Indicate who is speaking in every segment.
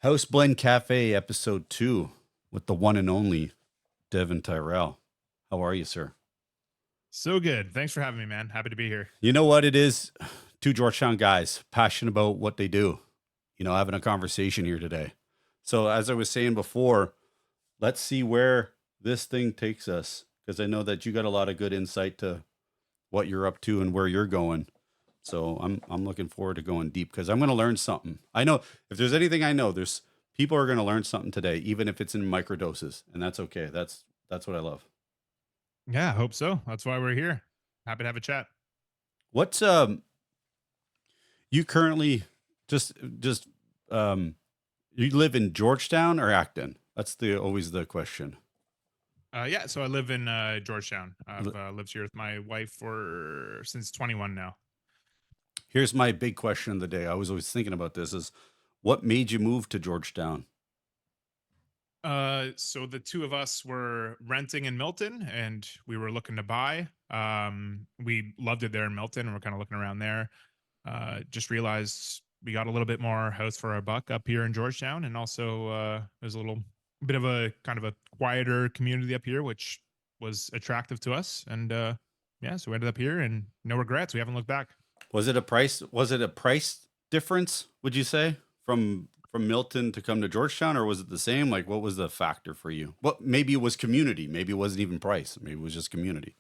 Speaker 1: House Blend Cafe, episode 2, with the one and only Devin Tyrell. How are you, sir?
Speaker 2: So good. Thanks for having me, man. Happy to be here.
Speaker 1: You know what it is? Two Georgetown guys, passionate about what they do, having a conversation here today. So, as I was saying before, let's see where this thing takes us, because I know that you got a lot of good insight to what you're up to and where you're going. So I'm looking forward to going deep because I'm going to learn something. I know if there's anything I know, there's people are going to learn something today, even if it's in microdoses, and that's okay. That's what I love.
Speaker 2: Yeah, I hope so. That's why we're here. Happy to have a chat.
Speaker 1: What's you currently just um you live in Georgetown or Acton? That's the always the question.
Speaker 2: Yeah, so I live in Georgetown.
Speaker 1: L-
Speaker 2: I've lived here with my wife for since 21 now.
Speaker 1: Here's my big question of the day. I was always thinking about this: is what made you move to Georgetown?
Speaker 2: So the two of us were renting in Milton, and we were looking to buy. We loved it there in Milton, and we're kind of looking around there. Just realized we got a little bit more house for our buck up here in Georgetown, and also there's a little bit of a kind of a quieter community up here, which was attractive to us. And yeah, so we ended up here, and no regrets. We haven't looked back.
Speaker 1: Was it a price? Was it a price difference? Would you say from Milton to come to Georgetown, or was it the same? Like, what was the factor for you? Well, maybe it was community. Maybe it wasn't even price. Maybe it was just community.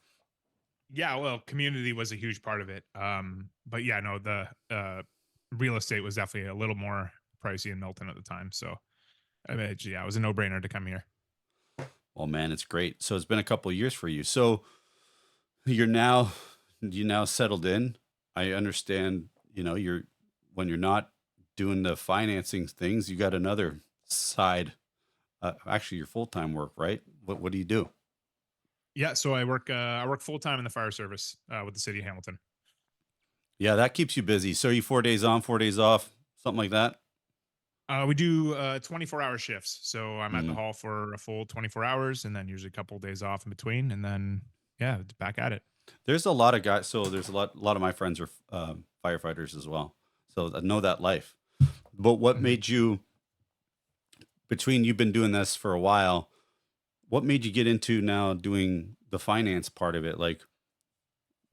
Speaker 2: Yeah, well, community was a huge part of it. But yeah, no, the real estate was definitely a little more pricey in Milton at the time. So I mean, yeah, it was a no brainer to come here.
Speaker 1: Well, man, it's great. So it's been a couple of years for you. So you're now you now settled in. I understand. You're when you're not doing the financing things, you got another side. Actually, your full time work, right? What do you do?
Speaker 2: Yeah, so I work full time in the fire service with the city of Hamilton.
Speaker 1: Yeah, that keeps you busy. So you 4 days on, 4 days off, something like that.
Speaker 2: We do 24-hour shifts. So I'm at the
Speaker 1: Mm.
Speaker 2: hall for a full 24 hours and then usually a couple of days off in between. And then, yeah, it's back at it.
Speaker 1: There's a lot of guys. So there's a lot of my friends are firefighters as well. So I know that life. But what
Speaker 2: Mhm.
Speaker 1: made you between you've been doing this for a while? What made you get into now doing the finance part of it? Like,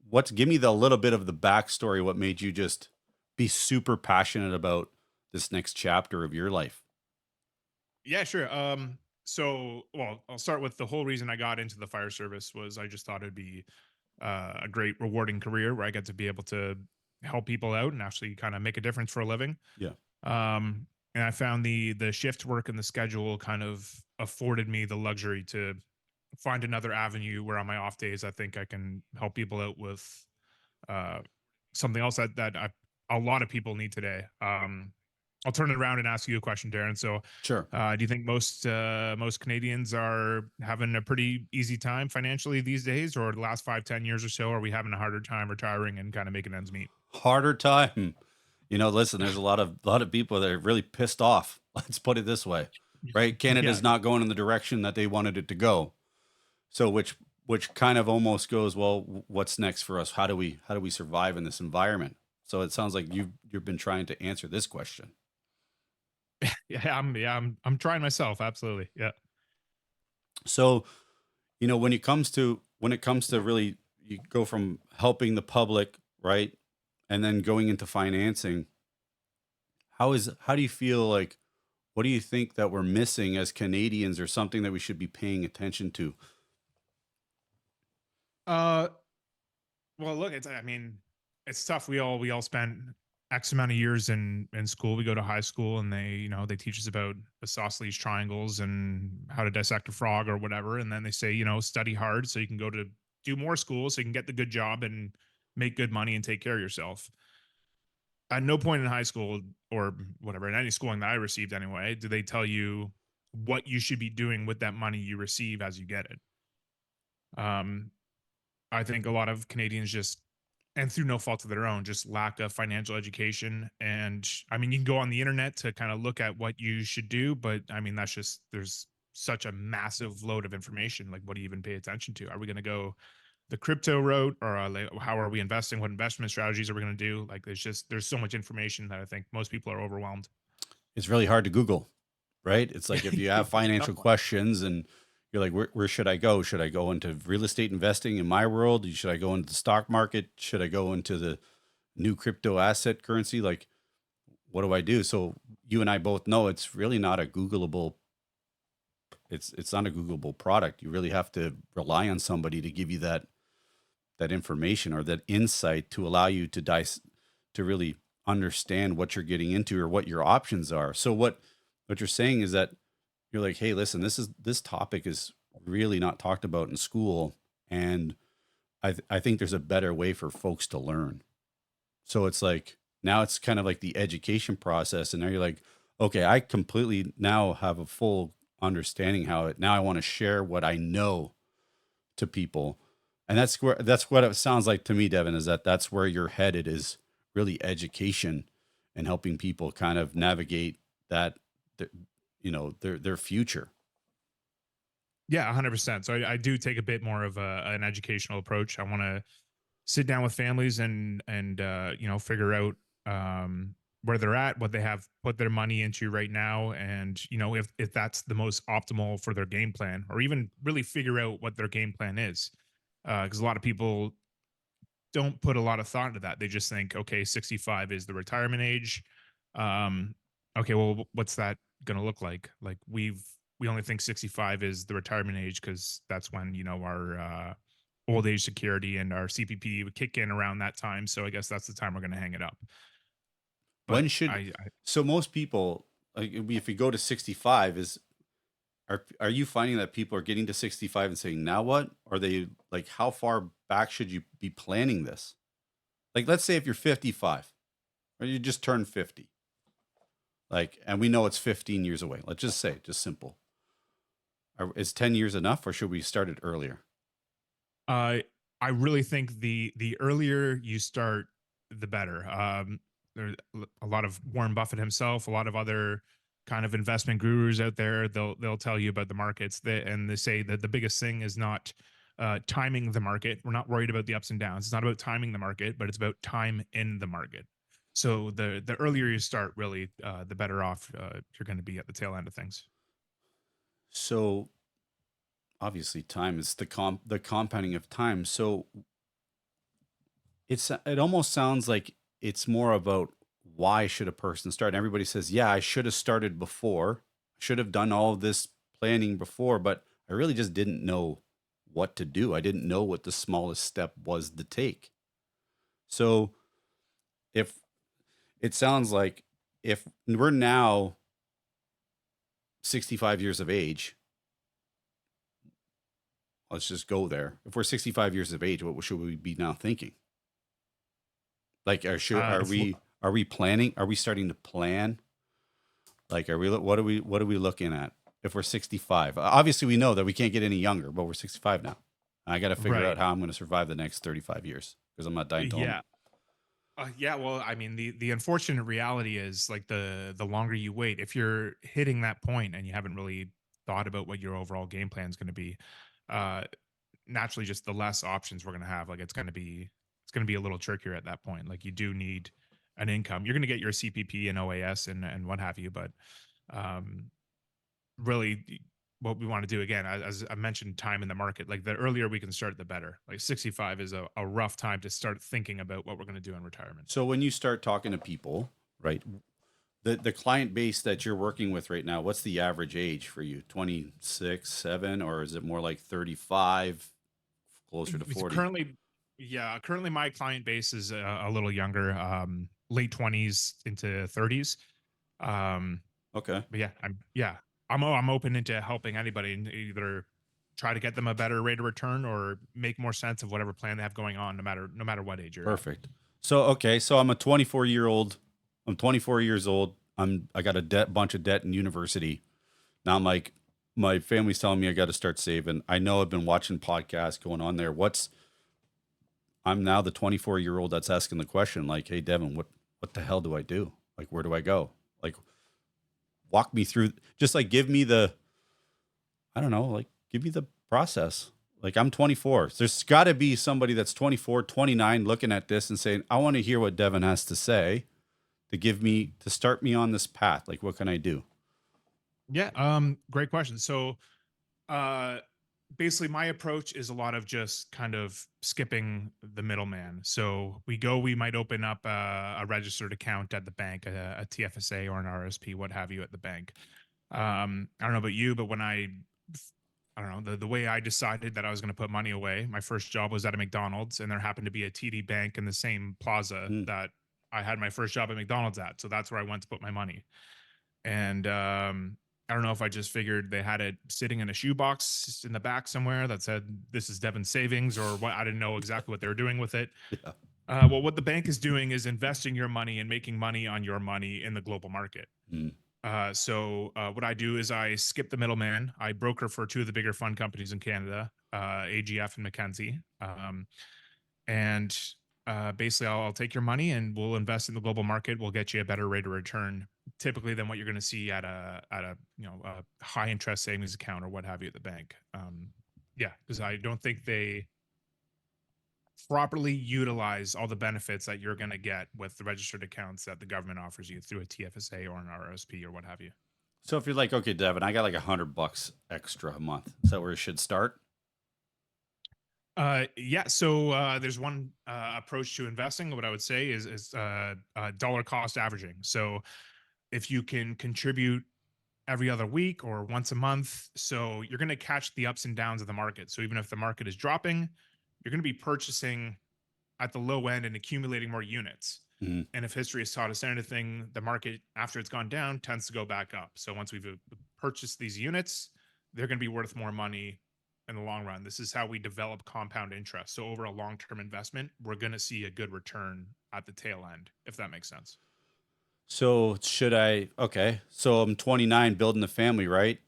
Speaker 1: what's give me the little bit of the backstory? What made you just be super passionate about this next chapter of your life?
Speaker 2: Yeah, sure. Well, I'll start with the whole reason I got into the fire service was I just thought it'd be a great, rewarding career where I get to be able to help people out and actually kind of make a difference for a living.
Speaker 1: Yeah.
Speaker 2: And I found the shift work and the schedule kind of afforded me the luxury to find another avenue where on my off days I think I can help people out with uh, something else a lot of people need today. I'll turn it around and ask you a question, Darren. So,
Speaker 1: Sure.
Speaker 2: do you think most Canadians are having a pretty easy time financially these days, or the last 5, 10 years or so? Are we having a harder time retiring and kind of making ends meet?
Speaker 1: Harder time. Listen, there's a lot of people that are really pissed off. Let's put it this way, right?
Speaker 2: Yeah,
Speaker 1: Canada's not going in the direction that they wanted it to go. So which kind of almost goes, well, what's next for us? How do we survive in this environment? So it sounds like you've been trying to answer this question.
Speaker 2: I'm trying myself. Absolutely. Yeah.
Speaker 1: So, when it comes to really you go from helping the public, right? And then going into financing, how do you feel like what do you think that we're missing as Canadians or something that we should be paying attention to?
Speaker 2: Uh, well, look, I mean, it's tough. We all spent X amount of years in school. We go to high school, and they teach us about isosceles triangles and how to dissect a frog or whatever. And then they say, study hard so you can go to do more school, so you can get the good job and make good money and take care of yourself. At no point in high school or whatever, in any schooling that I received anyway, do they tell you what you should be doing with that money you receive as you get it. Um, I think a lot of Canadians just, and through no fault of their own, just lack of financial education. And I mean, you can go on the internet to kind of look at what you should do, but I mean, there's such a massive load of information. Like, what do you even pay attention to? Are we going to go the crypto route, or like, how are we investing? What investment strategies are we going to do? Like, there's so much information that I think most people are overwhelmed.
Speaker 1: It's really hard to Google. right? It's like if you have
Speaker 2: It's a tough
Speaker 1: financial
Speaker 2: one.
Speaker 1: questions and you're like, where should I go? Should I go into real estate investing in my world? Should I go into the stock market? Should I go into the new crypto asset currency? Like, what do I do? So you and I both know it's really not a Googleable. It's not a Googleable product. You really have to rely on somebody to give you that information or that insight to allow you to to really understand what you're getting into or what your options are. So what you're saying is that you're like, hey, listen, this topic is really not talked about in school, and I think there's a better way for folks to learn. So it's like now it's kind of like the education process, and now you're like, okay, I completely now have a full understanding how it. Now I want to share what I know to people, and that's what it sounds like to me, Devin, is that that's where you're headed is really education and helping people kind of navigate that, th- their future.
Speaker 2: Yeah, 100%. So I do take a bit more of an educational approach. I want to sit down with families and figure out where they're at, what they have put their money into right now, and if that's the most optimal for their game plan, or even really figure out what their game plan is. Because a lot of people don't put a lot of thought into that. They just think, okay, 65 is the retirement age. Um, okay, well, what's that going to look like? Like we only think 65 is the retirement age because that's when our old age security and our CPP would kick in around that time. So I guess that's the time we're going to hang it up. But
Speaker 1: When should
Speaker 2: I
Speaker 1: so most people, like if we go to 65, are you finding that people are getting to 65 and saying, now what? Are they like, how far back should you be planning this? Like, let's say if you're 55 or you just turned 50, like, and we know it's 15 years away. Let's just say, just simple. Is 10 years enough or should we start it earlier?
Speaker 2: Uh, I really think the earlier you start, the better. There's a lot of Warren Buffett himself, a lot of other kind of investment gurus out there. They'll tell you about the markets, and they say that the biggest thing is not timing the market. We're not worried about the ups and downs. It's not about timing the market, but it's about time in the market. So the earlier you start, really, the better off you're going to be at the tail end of things.
Speaker 1: So obviously time is the compounding of time. So it almost sounds like it's more about why should a person start. And everybody says, yeah, I should have started before. I should have done all of this planning before, but I really just didn't know what to do. I didn't know what the smallest step was to take. So if it sounds like if we're now 65 years of age, let's just go there. If we're 65 years of age, what should we be now thinking? Like,
Speaker 2: If we're
Speaker 1: are we planning? Are we starting to plan? Like, what are we looking at if we're 65? Obviously, we know that we can't get any younger, but we're 65 now. I got to figure out
Speaker 2: right,
Speaker 1: how I'm going to survive the next 35 years because I'm not dying till I'm
Speaker 2: yeah. Yeah, well, I mean, the unfortunate reality is like the longer you wait, if you're hitting that point and you haven't really thought about what your overall game plan is going to be, uh, naturally, just the less options we're going to have. Like it's going to be a little trickier at that point. Like you do need an income. You're going to get your CPP and OAS and what have you, but um, really what we want to do again, as I mentioned, time in the market, like the earlier we can start the better. Like 65 is a rough time to start thinking about what we're going to do in retirement.
Speaker 1: so when you start talking to people, right? The client base that you're working with right now, what's the average age for you? 26, 7, or is it more like 35, closer to
Speaker 2: It's
Speaker 1: 40?
Speaker 2: currently, yeah, currently my client base is a little younger, late 20s into 30s. Um,
Speaker 1: Okay.
Speaker 2: but I'm open into helping anybody and either try to get them a better rate of return or make more sense of whatever plan they have going on, no matter what age you're at.
Speaker 1: Perfect. So okay, so I'm a 24-year-old. I'm 24 years old. I got a bunch of debt in university. Now I'm like, my family's telling me I got to start saving. I know I've been watching podcasts going on there. I'm now the 24-year-old that's asking the question like, "Hey Devin, what the hell do I do? Like where do I go? Like walk me through just like give me the I don't know, like give me the process." Like I'm 24. There's got to be somebody that's 24, 29 looking at this and saying, "I want to hear what Devin has to say to start me on this path. Like what can I do?"
Speaker 2: Yeah, great question. So, uh, basically, my approach is a lot of just kind of skipping the middleman. So we might open up a registered account at the bank, a TFSA or an RSP, what have you, at the bank. I don't know about you, but when I don't know, the way I decided that I was going to put money away, my first job was at a McDonald's, and there happened to be a TD Bank in the same plaza
Speaker 1: Mm,
Speaker 2: that I had my first job at McDonald's at. So that's where I went to put my money. And I don't know if I just figured they had it sitting in a shoebox in the back somewhere that said this is Devon Savings or what. I didn't know exactly what they were doing with it.
Speaker 1: yeah.
Speaker 2: Well, what the bank is doing is investing your money and making money on your money in the global market.
Speaker 1: Mm,
Speaker 2: So what I do is I skip the middleman. I broker for two of the bigger fund companies in Canada, AGF and Mackenzie. And basically, I'll take your money and we'll invest in the global market. We'll get you a better rate of return, typically than what you're going to see at a a high interest savings account or what have you at the bank. Yeah, because I don't think they properly utilize all the benefits that you're going to get with the registered accounts that the government offers you through a TFSA or an RSP or what have you.
Speaker 1: So if you're like, okay, Devin, I got like $100 extra a month. Is that where it should start?
Speaker 2: Yeah. So there's one approach to investing. What I would say is dollar cost averaging. So if you can contribute every other week or once a month, so you're going to catch the ups and downs of the market. So even if the market is dropping, you're going to be purchasing at the low end and accumulating more units.
Speaker 1: Mm.
Speaker 2: And if history has taught us anything, the market after it's gone down tends to go back up. So once we've purchased these units, they're going to be worth more money in the long run. This is how we develop compound interest. So over a long-term investment, we're going to see a good return at the tail end, if that makes sense.
Speaker 1: So should I? Okay, so I'm 29, building a family, right?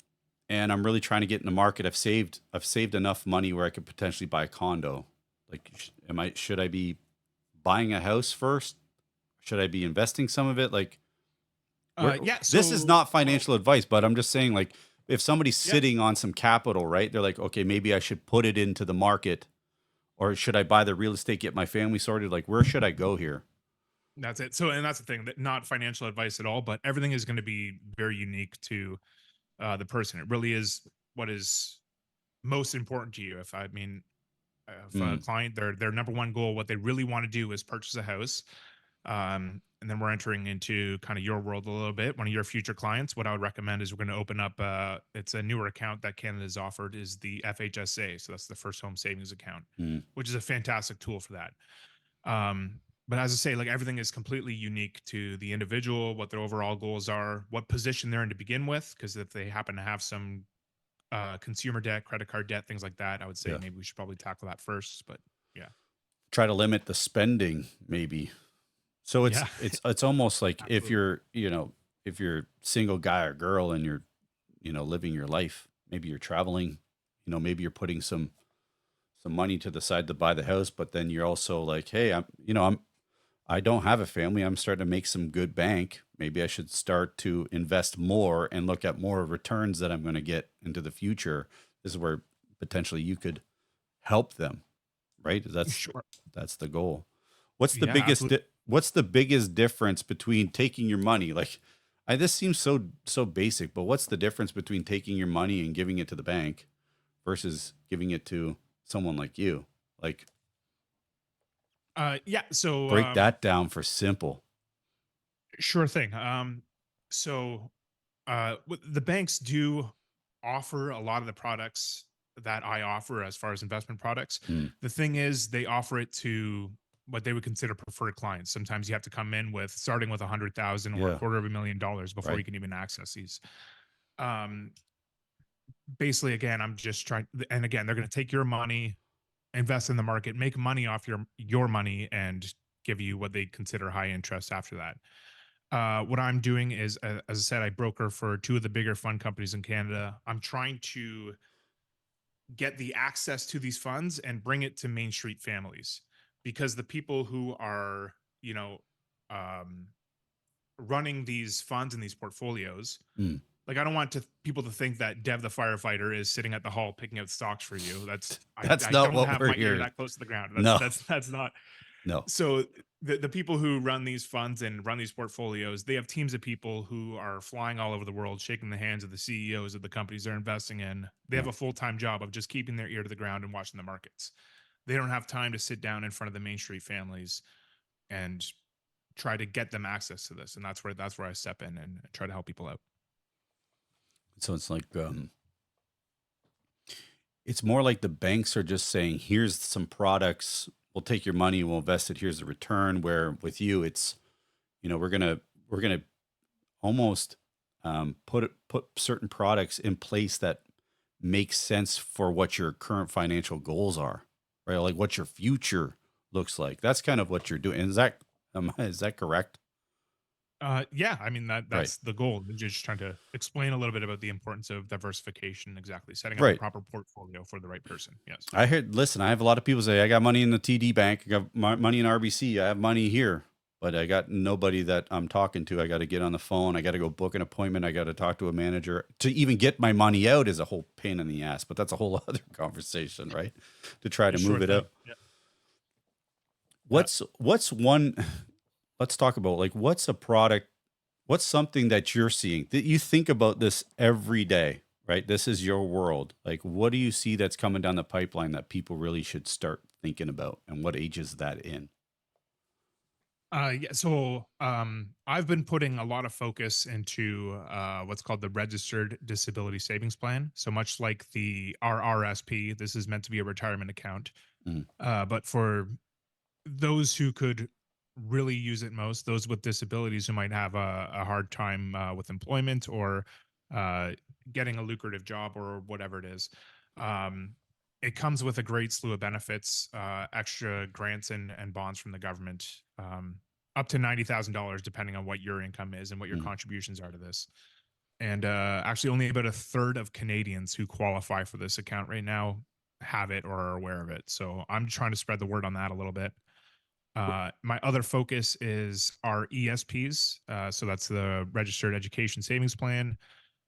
Speaker 1: And I'm really trying to get in the market. I've saved enough money where I could potentially buy a condo. Like, should I be buying a house first? Should I be investing some of it? Like, where
Speaker 2: Yeah.
Speaker 1: this is
Speaker 2: So,
Speaker 1: not financial advice, but I'm just saying, like, if somebody's
Speaker 2: yeah,
Speaker 1: sitting on some capital, right? They're like, okay, maybe I should put it into the market, or should I buy the real estate, get my family sorted? Like, where should I go here?
Speaker 2: that's it. So, and that's the thing, that not financial advice at all, but everything is going to be very unique to the person. It really is what is most important to you. If I mean, if a
Speaker 1: Mm,
Speaker 2: client, their number one goal, what they really want to do is purchase a house. And then we're entering into kind of your world a little bit. One of your future clients, what I would recommend is we're going to open up. It's a newer account that Canada's offered is the FHSA. So that's the First Home Savings Account,
Speaker 1: mm.
Speaker 2: which is a fantastic tool for that. Um, but as I say, like everything is completely unique to the individual, what their overall goals are, what position they're in to begin with. Because if they happen to have some consumer debt, credit card debt, things like that, I would say
Speaker 1: Yeah.
Speaker 2: maybe we should probably tackle that first. But yeah,
Speaker 1: Try to limit the spending, maybe. So it's
Speaker 2: yeah,
Speaker 1: it's it's almost like if
Speaker 2: absolutely.
Speaker 1: you're single guy or girl and you're living your life, maybe you're traveling, maybe you're putting some money to the side to buy the house, but then you're also like, hey, I don't have a family. I'm starting to make some good bank. Maybe I should start to invest more and look at more returns that I'm going to get into the future. This is where potentially you could help them, right?
Speaker 2: Sure.
Speaker 1: That's the goal. What's the
Speaker 2: Yeah, absolutely.
Speaker 1: biggest difference between taking your money? Like, this seems so basic, but what's the difference between taking your money and giving it to the bank versus giving it to someone like you? Like,
Speaker 2: Yeah. So,
Speaker 1: break that down for simple.
Speaker 2: sure thing. The banks do offer a lot of the products that I offer as far as investment products.
Speaker 1: Mm,
Speaker 2: The thing is, they offer it to what they would consider preferred clients. Sometimes you have to come in with starting with 100,000 or a
Speaker 1: yeah,
Speaker 2: quarter of $1 million before
Speaker 1: right.
Speaker 2: you can even access these. Um, Basically, again, I'm just trying, and again, they're going to take your money, invest in the market, make money off your money, and give you what they consider high interest after that. What I'm doing is, as I said, I broker for two of the bigger fund companies in Canada. I'm trying to get the access to these funds and bring it to Main Street families because the people who are, you know, um, running these funds and these portfolios,
Speaker 1: Mm.
Speaker 2: like I don't want people to think that Dev the firefighter is sitting at the hall picking out stocks for you. That's
Speaker 1: That's
Speaker 2: I
Speaker 1: not
Speaker 2: don't
Speaker 1: what
Speaker 2: have
Speaker 1: we're
Speaker 2: my ear
Speaker 1: hearing.
Speaker 2: that close to the ground.
Speaker 1: No.
Speaker 2: That's not.
Speaker 1: No.
Speaker 2: So the people who run these funds and run these portfolios, they have teams of people who are flying all over the world, shaking the hands of the CEOs of the companies they're investing in. They
Speaker 1: Yeah.
Speaker 2: have a full-time job of just keeping their ear to the ground and watching the markets. They don't have time to sit down in front of the Main Street families and try to get them access to this. And that's where I step in and try to help people out.
Speaker 1: So it's like it's more like the banks are just saying, here's some products, we'll take your money, we'll invest it, here's the return. Where with you, it's, we're gonna almost put certain products in place that make sense for what your current financial goals are, right? Like what your future looks like. That's kind of what you're doing. Is that correct?
Speaker 2: Yeah, I mean
Speaker 1: Right.
Speaker 2: that's the goal. Just trying to explain a little bit about the importance of diversification, exactly setting up a
Speaker 1: Right.
Speaker 2: proper portfolio for the right person. Yes.
Speaker 1: I heard, listen, I have a lot of people say, I got money in the TD bank, I got money in RBC, I have money here, but I got nobody that I'm talking to. I got to get on the phone. I got to go book an appointment. I got to talk to a manager to even get my money out is a whole pain in the ass, but that's a whole other conversation, right? To try to
Speaker 2: Sure
Speaker 1: move it
Speaker 2: thing.
Speaker 1: out.
Speaker 2: Yeah. Yeah.
Speaker 1: What's one, let's talk about like, what's a product, what's something that you're seeing that you think about this every day, right? This is your world. Like, what do you see that's coming down the pipeline that people really should start thinking about? And what age is that in?
Speaker 2: Yeah, so I've been putting a lot of focus into what's called the Registered Disability Savings Plan. So much like the RRSP, this is meant to be a retirement account.
Speaker 1: Mm,
Speaker 2: But for those who could really use it most, those with disabilities who might have a hard time with employment or uh, getting a lucrative job or whatever it is. Um, it comes with a great slew of benefits, extra grants and bonds from the government, up to $90,000, depending on what your income is and what your
Speaker 1: mm.
Speaker 2: contributions are to this. And actually, only about a third of Canadians who qualify for this account right now have it or are aware of it. So I'm trying to spread the word on that a little bit. My other focus is our ESPs. So that's the Registered Education Savings Plan,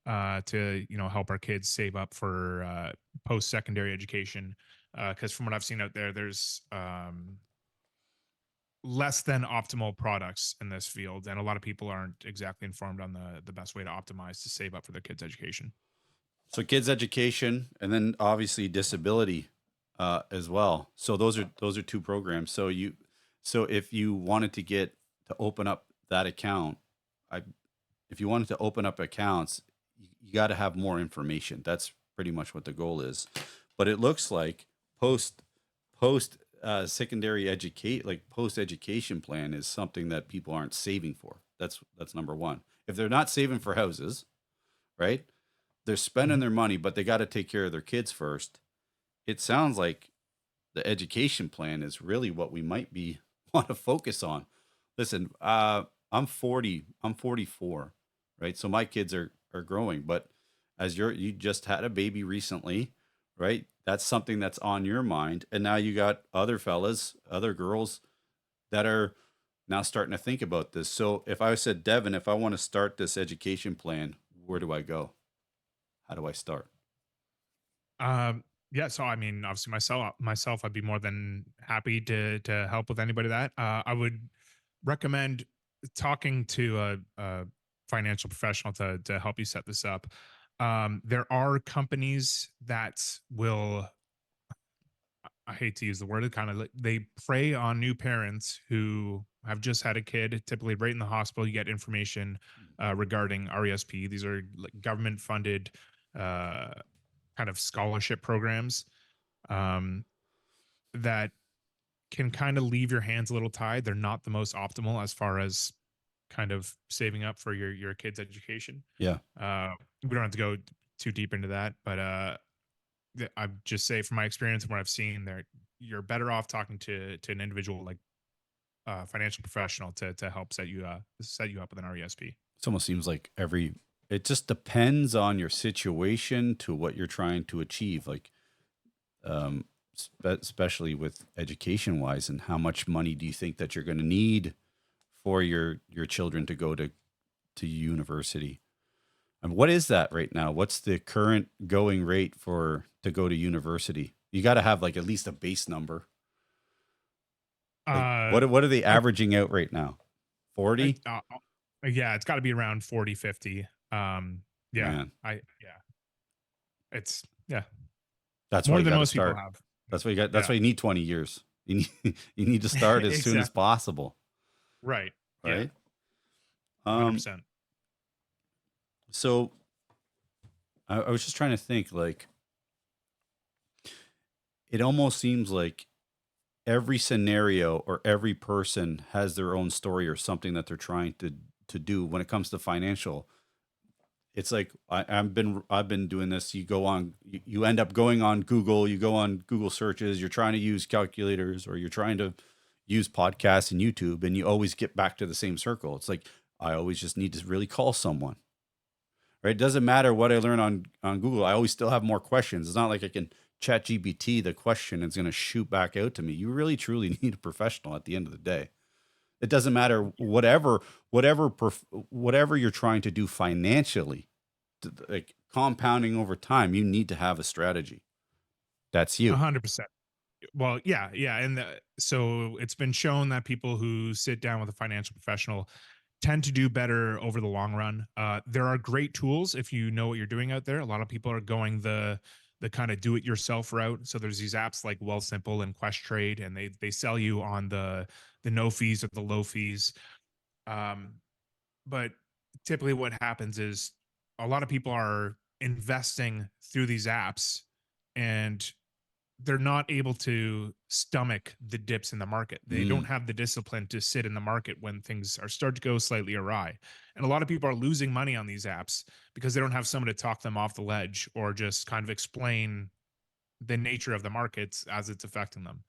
Speaker 2: to help our kids save up for post secondary education. Because from what I've seen out there, there's less than optimal products in this field, and a lot of people aren't exactly informed on the best way to optimize to save up for their kids' education.
Speaker 1: So kids education and then obviously disability as well. So those are two programs. So if you wanted to get to open up that account, I if you wanted to open up accounts, you got to have more information. That's pretty much what the goal is. But it looks like post post secondary educate like post education plan is something that people aren't saving for. That's number one. If they're not saving for houses, right? They're spending
Speaker 2: Mhm.
Speaker 1: their money, but they got to take care of their kids first. It sounds like the education plan is really what we might be want to focus on. Listen, I'm 40, I'm 44, right? So my kids are growing, but as you just had a baby recently, right? That's something that's on your mind. And now you got other fellas, other girls that are now starting to think about this. So if I said, Devin, if I want to start this education plan, where do I go? How do I start?
Speaker 2: Yeah, so I mean, obviously myself, I'd be more than happy to help with anybody that. I would recommend talking to a financial professional to help you set this up. There are companies that will, I hate to use the word, it kind of like they prey on new parents who have just had a kid, typically right in the hospital. You get information regarding RESP. These are like government funded uh, kind of scholarship programs, um, that can kind of leave your hands a little tied. They're not the most optimal as far as kind of saving up for your kid's education.
Speaker 1: Yeah.
Speaker 2: We don't have to go too deep into that, but I just say from my experience and what I've seen, there you're better off talking to an individual like a financial professional to help set you up with an RESP.
Speaker 1: It almost seems like it just depends on your situation to what you're trying to achieve. Like, especially with education wise, and how much money do you think that you're going to need for your children to go to university? And what is that right now? What's the current going rate for to go to university? You got to have like at least a base number. Like,
Speaker 2: Uh,
Speaker 1: what are they
Speaker 2: I,
Speaker 1: averaging out right now? 40?
Speaker 2: yeah, it's got to be around 40, 50. Yeah,
Speaker 1: Man,
Speaker 2: yeah, it's yeah,
Speaker 1: that's why
Speaker 2: more
Speaker 1: you
Speaker 2: than
Speaker 1: gotta
Speaker 2: most people
Speaker 1: start.
Speaker 2: have.
Speaker 1: That's why you got that's
Speaker 2: Yeah,
Speaker 1: why you need 20 years. You need you need to start as soon as
Speaker 2: exactly.
Speaker 1: possible,
Speaker 2: Right. Yeah,
Speaker 1: right?
Speaker 2: 100.
Speaker 1: Um,
Speaker 2: percent
Speaker 1: so I was just trying to think, like, it almost seems like every scenario or every person has their own story or something that they're trying to do when it comes to financial. It's like I've been doing this. You go on, you end up going on Google, you go on Google searches, you're trying to use calculators or you're trying to use podcasts and YouTube, and you always get back to the same circle. It's like I always just need to really call someone. Right? It doesn't matter what I learn on Google. I always still have more questions. It's not like I can chat GPT the question and it's going to shoot back out to me. You really truly need a professional at the end of the day. It doesn't matter whatever you're trying to do financially, like compounding over time. You need to have a strategy. That's you.
Speaker 2: 100%. Well, yeah, yeah, and so it's been shown that people who sit down with a financial professional tend to do better over the long run. There are great tools if you know what you're doing out there. A lot of people are going the kind of do it yourself route. So there's these apps like Well Simple and Quest Trade, and they sell you on the no fees or the low fees. Um, but typically, what happens is a lot of people are investing through these apps, and they're not able to stomach the dips in the market. They don't
Speaker 1: Mm.
Speaker 2: have the discipline to sit in the market when things are start to go slightly awry. And a lot of people are losing money on these apps because they don't have someone to talk them off the ledge or just kind of explain the nature of the markets as it's affecting them.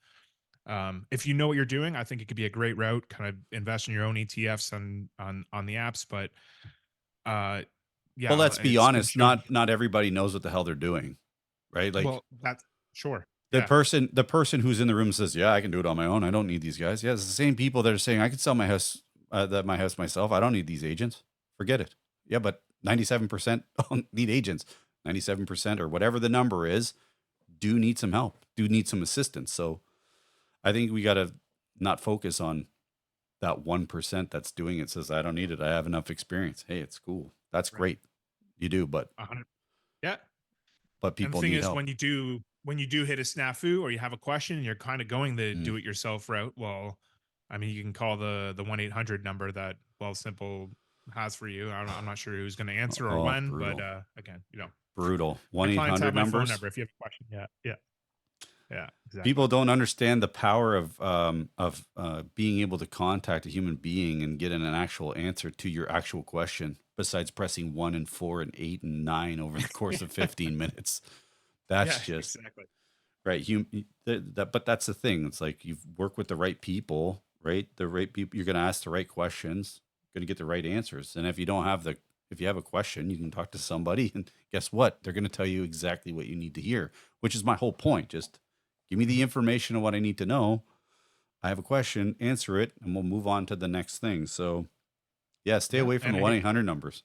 Speaker 2: If you know what you're doing, I think it could be a great route. Kind of invest in your own ETFs on the apps, but uh,
Speaker 1: Well,
Speaker 2: yeah,
Speaker 1: let's be
Speaker 2: it's been
Speaker 1: honest.
Speaker 2: shown.
Speaker 1: Not everybody knows what the hell they're doing, right? Like
Speaker 2: Well, that's sure,
Speaker 1: the
Speaker 2: yeah,
Speaker 1: person who's in the room says, "Yeah, I can do it on my own. I don't need these guys." Yeah, it's the same people that are saying, "I can sell my house myself. I don't need these agents. Forget it." Yeah, but 97% don't need agents. 97% or whatever the number is do need some help. Do need some assistance. So I think we got to not focus on that 1% that's doing it. Says, "I don't need it. I have enough experience." Hey, it's cool. That's
Speaker 2: right,
Speaker 1: great. You do,
Speaker 2: 100, yeah.
Speaker 1: but
Speaker 2: And the
Speaker 1: people
Speaker 2: thing
Speaker 1: need
Speaker 2: is,
Speaker 1: help.
Speaker 2: when you do hit a snafu or you have a question and you're kind of going the
Speaker 1: Mm.
Speaker 2: do it yourself route, well, I mean, you can call the 1-800 number that Well Simple has for you. I'm not sure who's going to answer or
Speaker 1: Oh,
Speaker 2: when, but
Speaker 1: brutal.
Speaker 2: again,
Speaker 1: Brutal.
Speaker 2: my
Speaker 1: One eight
Speaker 2: clients have
Speaker 1: hundred
Speaker 2: my phone
Speaker 1: numbers.
Speaker 2: number if you have a question. Yeah, yeah, yeah, exactly.
Speaker 1: People don't understand the power of being able to contact a human being and get an actual answer to your actual question. Besides pressing 1 and 4 and 8 and 9 over the course of 15 minutes, that's
Speaker 2: Yeah,
Speaker 1: just
Speaker 2: exactly.
Speaker 1: right. But that's the thing. It's like you work with the right people, right? The right people. You're going to ask the right questions. Going to get the right answers. And if you have a question, you can talk to somebody, and guess what? They're going to tell you exactly what you need to hear, which is my whole point. Just give me the
Speaker 2: Mhm.
Speaker 1: information of what I need to know. I have a question, answer it, and we'll move on to the next thing. So yeah, stay
Speaker 2: Yeah,
Speaker 1: away from
Speaker 2: and
Speaker 1: the
Speaker 2: again,
Speaker 1: 1-800 numbers.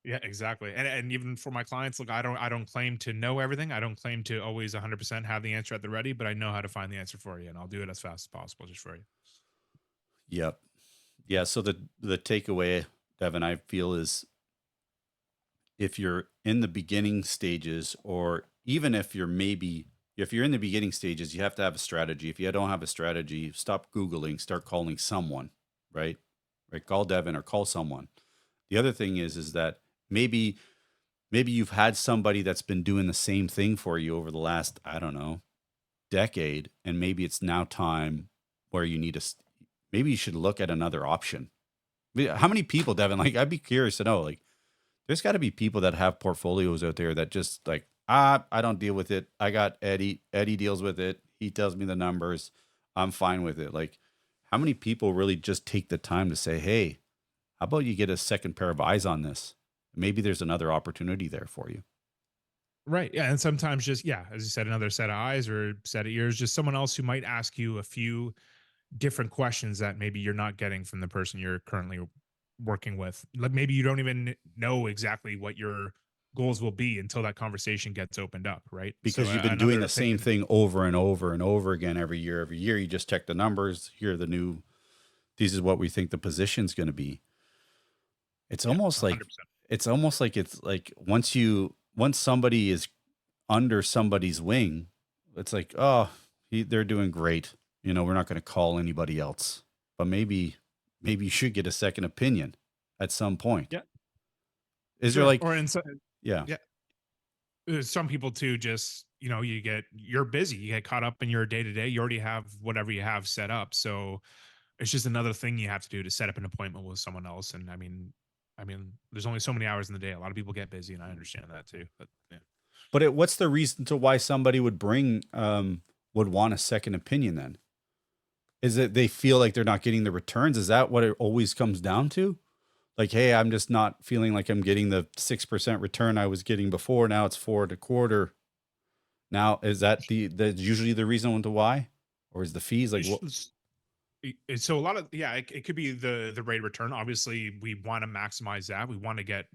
Speaker 2: yeah, exactly. And even for my clients, look, I don't claim to know everything. I don't claim to always 100% have the answer at the ready, but I know how to find the answer for you, and I'll do it as fast as possible just for you.
Speaker 1: Yep. Yeah. So the takeaway, Devin, I feel is if you're in the beginning stages, or even if you're in the beginning stages, you have to have a strategy. If you don't have a strategy, stop Googling, start calling someone, right? Right. Call Devin or call someone. The other thing is that maybe you've had somebody that's been doing the same thing for you over the last, I don't know, decade, and maybe it's now time where you need to maybe you should look at another option. How many people, Devin, like I'd be curious to know, like there's got to be people that have portfolios out there that just like, I don't deal with it. I got Eddie. Eddie deals with it. He tells me the numbers. I'm fine with it. Like, how many people really just take the time to say, hey, how about you get a second pair of eyes on this? Maybe there's another opportunity there for you.
Speaker 2: Right. Yeah. And sometimes just, yeah, as you said, another set of eyes or set of ears, just someone else who might ask you a few different questions that maybe you're not getting from the person you're currently working with. Like maybe you don't even know exactly what you're goals will be until that conversation gets opened up, right? So
Speaker 1: Because you've been doing
Speaker 2: another
Speaker 1: the same
Speaker 2: opinion,
Speaker 1: thing over and over and over again every year. Every year, you just check the numbers. Here are the new. This is what we think the position's going to be. It's
Speaker 2: yeah,
Speaker 1: almost like
Speaker 2: 100%.
Speaker 1: it's like once somebody is under somebody's wing, it's like, oh, they're doing great. We're not going to call anybody else. But maybe you should get a second opinion at some point.
Speaker 2: Yeah,
Speaker 1: Is there
Speaker 2: sure.
Speaker 1: like,
Speaker 2: Or in some,
Speaker 1: yeah,
Speaker 2: yeah, some people too, just, you're busy, you get caught up in your day to day, you already have whatever you have set up. So it's just another thing you have to do to set up an appointment with someone else. And I mean, there's only so many hours in the day. A lot of people get busy, and I understand that too. But yeah.
Speaker 1: but what's the reason to why somebody would want a second opinion then? Is it they feel like they're not getting the returns? Is that what it always comes down to? Like, hey, I'm just not feeling like I'm getting the 6% return I was getting before. Now it's 4.25. Now, is that the usually the reason to why? Or is the fees like what?
Speaker 2: So a lot of, yeah, it could be the rate of return. Obviously, we want to maximize that. We want to get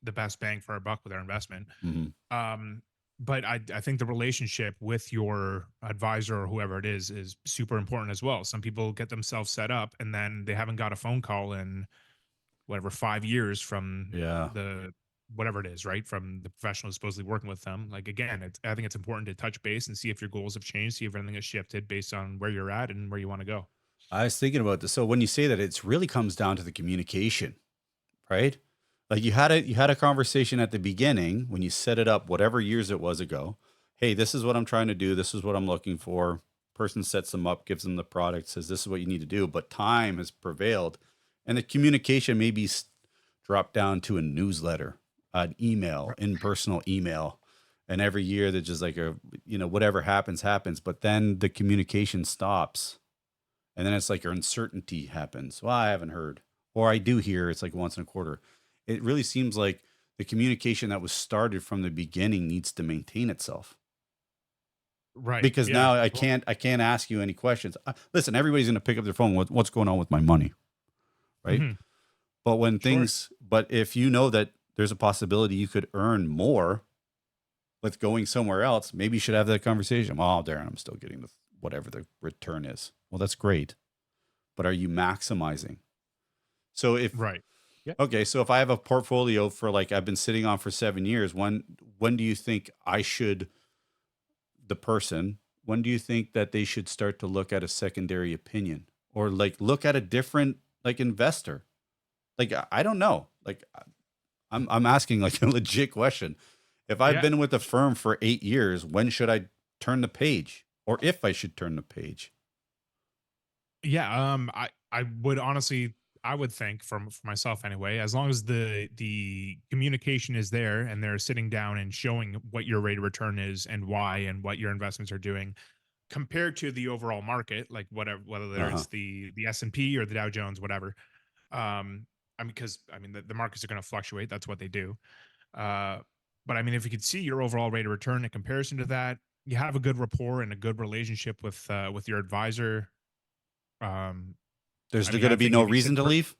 Speaker 2: the best bang for our buck with our investment.
Speaker 1: Mhm.
Speaker 2: Um, but I think the relationship with your advisor or whoever it is super important as well. Some people get themselves set up and then they haven't got a phone call in whatever 5 years from
Speaker 1: Yeah.
Speaker 2: the whatever it is, right? From the professional who's supposedly working with them. Like again, I think it's important to touch base and see if your goals have changed, see if anything has shifted based on where you're at and where you want to go.
Speaker 1: I was thinking about this. So when you say that, it's really comes down to the communication, right? Like you had a conversation at the beginning when you set it up, whatever years it was ago. Hey, this is what I'm trying to do. This is what I'm looking for. Person sets them up, gives them the product, says this is what you need to do. But time has prevailed, and the communication maybe dropped down to a newsletter, an email,
Speaker 2: Right.
Speaker 1: in-personal email, and every year that just like whatever happens happens. But then the communication stops, and then it's like your uncertainty happens. Well, I haven't heard, or I do hear. It's like once in a quarter. It really seems like the communication that was started from the beginning needs to maintain itself
Speaker 2: Right.
Speaker 1: because
Speaker 2: Yeah.
Speaker 1: now I
Speaker 2: Well,
Speaker 1: can't I can't ask you any questions. Listen, everybody's going to pick up their phone. What's going on with my money, right?
Speaker 2: mhm,
Speaker 1: But
Speaker 2: sure.
Speaker 1: but if you know that there's a possibility you could earn more with going somewhere else, maybe you should have that conversation. Well, Darren, I'm still getting whatever the return is. Well, that's great, but are you maximizing? So if
Speaker 2: Right. Yeah.
Speaker 1: Okay, so if I have a portfolio for like I've been sitting on for 7 years, when do you think the person, when do you think that they should start to look at a secondary opinion or like look at a different like investor? Like I don't know. Like I'm asking like a legit question. If I've
Speaker 2: Yeah.
Speaker 1: been with a firm for 8 years, when should I turn the page? Or if I should turn the page?
Speaker 2: Yeah. I would honestly, I would think for myself anyway, as long as the communication is there and they're sitting down and showing what your rate of return is and why and what your investments are doing compared to the overall market, like whatever, whether
Speaker 1: Uh-huh.
Speaker 2: it's the S&P or the Dow Jones, whatever. I mean, because I mean the markets are going to fluctuate. That's what they do. Uh, but I mean, if you could see your overall rate of return in comparison to that, you have a good rapport and a good relationship with your advisor. Um,
Speaker 1: There's
Speaker 2: I mean,
Speaker 1: going
Speaker 2: I
Speaker 1: to be
Speaker 2: think
Speaker 1: no
Speaker 2: it'd be
Speaker 1: reason to leave?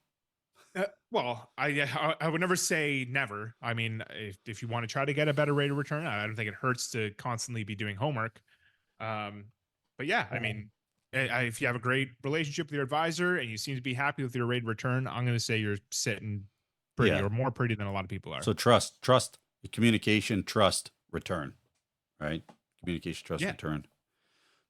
Speaker 2: well, I would never say never. I mean, if you want to try to get a better rate of return, I don't think it hurts to constantly be doing homework. Um, but yeah, I mean, if you have a great relationship with your advisor and you seem to be happy with your rate of return, I'm going to say you're sitting pretty
Speaker 1: Yeah.
Speaker 2: or more pretty than a lot of people are.
Speaker 1: So trust, communication, trust, return, right? Communication, trust,
Speaker 2: Yeah.
Speaker 1: return.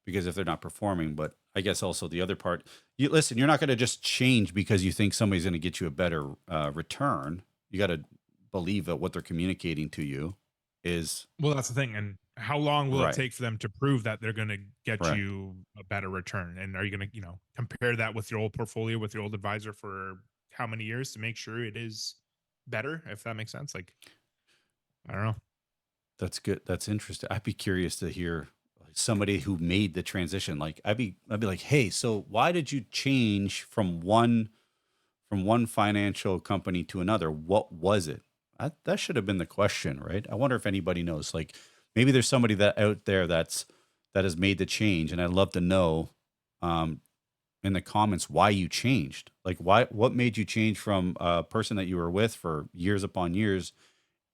Speaker 1: Because if they're not performing, but I guess also the other part, you listen, you're not going to just change because you think somebody's going to get you a better return. You got to believe that what they're communicating to you is
Speaker 2: Well, that's the thing. And how long will it
Speaker 1: right.
Speaker 2: take for them to prove that they're going to get
Speaker 1: Right.
Speaker 2: you a better return? And are you going to, compare that with your old portfolio with your old advisor for how many years to make sure it is better, if that makes sense? Like, I don't know.
Speaker 1: That's good. That's interesting. I'd be curious to hear somebody who made the transition. Like I'd be like, hey, so why did you change from one financial company to another? What was it? That should have been the question, right? I wonder if anybody knows. Like maybe there's somebody that out there that has made the change, and I'd love to know um, in the comments why you changed. Like what made you change from a person that you were with for years upon years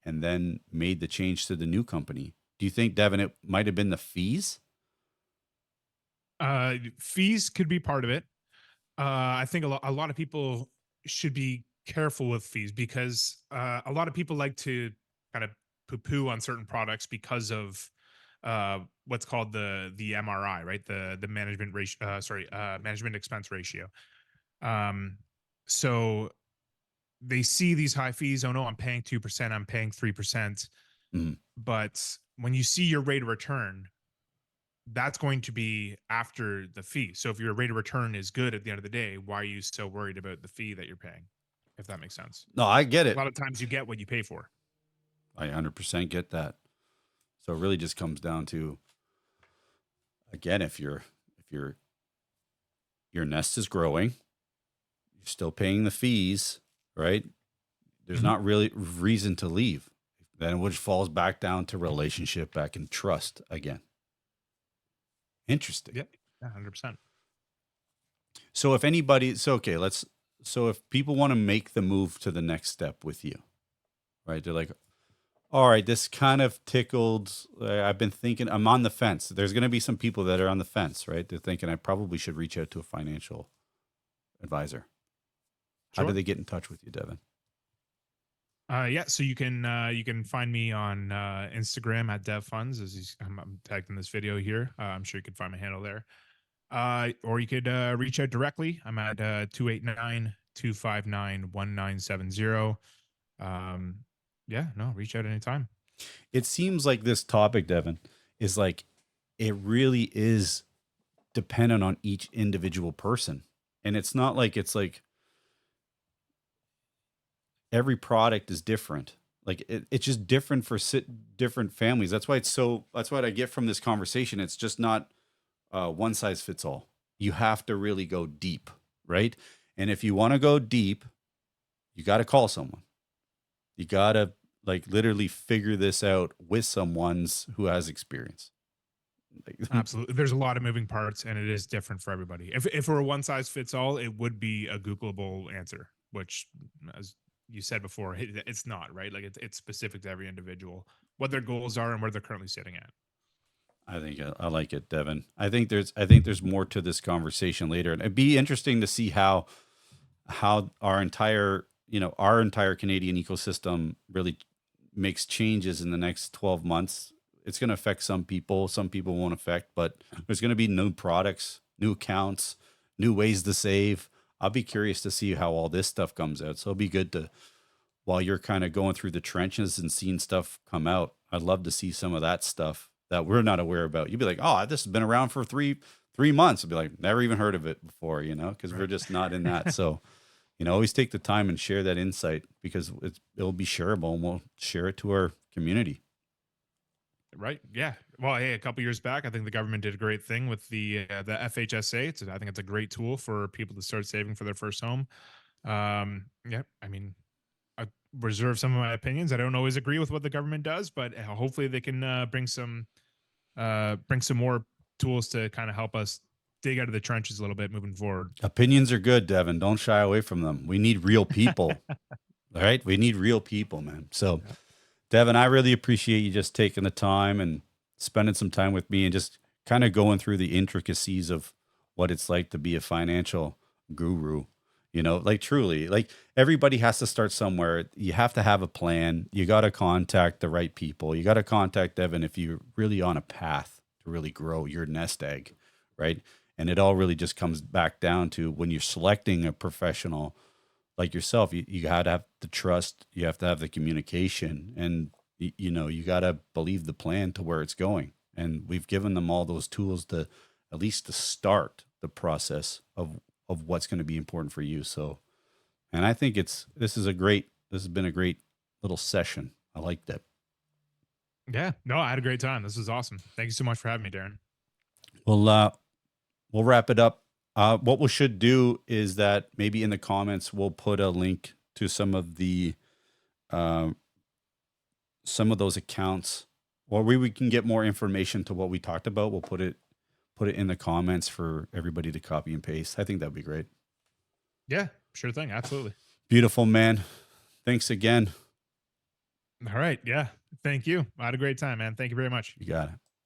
Speaker 1: and then made the change to the new company. Do you think, Devin, it might have been the fees?
Speaker 2: Fees could be part of it. I think a lot of people should be careful with fees because a lot of people like to kind of poo poo on certain products because of what's called the MRI, right? The management ratio, management expense ratio. Um, so they see these high fees. Oh no, I'm paying 2%, I'm paying 3%.
Speaker 1: Mhm.
Speaker 2: But when you see your rate of return, that's going to be after the fee. So if your rate of return is good at the end of the day, why are you so worried about the fee that you're paying? If that makes sense.
Speaker 1: No, I get
Speaker 2: A
Speaker 1: it.
Speaker 2: lot of times you get what you pay for.
Speaker 1: I 100% get that. So it really just comes down to, again, if your nest is growing, you're still paying the fees, right? There's
Speaker 2: Mhm.
Speaker 1: not really reason to leave. Then which falls back down to relationship, back in trust again. Interesting.
Speaker 2: Yep. Yeah, 100%.
Speaker 1: So if anybody, so okay, so if people want to make the move to the next step with you, right? They're like, all right, this kind of tickled. I've been thinking, I'm on the fence. There's going to be some people that are on the fence, right? They're thinking I probably should reach out to a financial advisor. How do
Speaker 2: Sure.
Speaker 1: they get in touch with you, Devin?
Speaker 2: Yeah, so you can find me on Instagram at DevFunds I'm tagged in this video here. I'm sure you can find my handle there. Or you could reach out directly. I'm at 289 Um, yeah, no, reach out anytime.
Speaker 1: It seems like this topic, Devin, is like it really is dependent on each individual person. And it's like every product is different. Like it's just different for different families. That's what I get from this conversation. It's just not one size fits all. You have to really go deep, right? And if you want to go deep, you got to call someone. You got to like literally figure this out with someone's who has experience. Like,
Speaker 2: Absolutely. There's a lot of moving parts and it is different for everybody. If it were one size fits all, it would be a Googleable answer, which as you said before, it's not, right? Like it's specific to every individual, what their goals are and where they're currently sitting at.
Speaker 1: I think I like it, Devin. I think there's more to this conversation later, and it'd be interesting to see how our entire Canadian ecosystem really makes changes in the next 12 months. It's going to affect some people won't affect, but there's going to be new products, new accounts, new ways to save. I'll be curious to see how all this stuff comes out. So it'll be good to, while you're kind of going through the trenches and seeing stuff come out, I'd love to see some of that stuff that we're not aware about. You'd be like, oh, this has been around for three months. I'd be like, never even heard of it before, because we're
Speaker 2: Right.
Speaker 1: just not in that. So, always take the time and share that insight because it'll be shareable and we'll share it to our community.
Speaker 2: Right. Yeah. Well, hey, a couple years back, I think the government did a great thing with the FHSA. I think it's a great tool for people to start saving for their first home. Yeah. I mean, I reserve some of my opinions. I don't always agree with what the government does, but hopefully they can bring some more tools to kind of help us dig out of the trenches a little bit moving forward.
Speaker 1: Opinions are good, Devin. Don't shy away from them. We need real people. All right. We need real people, man. So,
Speaker 2: Yeah.
Speaker 1: Devin, I really appreciate you just taking the time and spending some time with me and just kind of going through the intricacies of what it's like to be a financial guru. Like truly, like everybody has to start somewhere. You have to have a plan. You got to contact the right people. You got to contact Devin if you're really on a path to really grow your nest egg, right? And it all really just comes back down to when you're selecting a professional like yourself, you got to have the trust, you have to have the communication, and you got to believe the plan to where it's going. And we've given them all those tools to at least to start the process of what's going to be important for you. So, and I think this has been a great little session. I like that.
Speaker 2: Yeah. No, I had a great time. This was awesome. Thank you so much for having me, Darren.
Speaker 1: Well, we'll wrap it up. What we should do is that maybe in the comments we'll put a link to uh, some of those accounts, or we can get more information to what we talked about. We'll put it in the comments for everybody to copy and paste. I think that'd be great.
Speaker 2: Yeah, sure thing. Absolutely.
Speaker 1: Beautiful, man. Thanks again.
Speaker 2: All right. Yeah. Thank you. I had a great time, man. Thank you very much.
Speaker 1: You got it.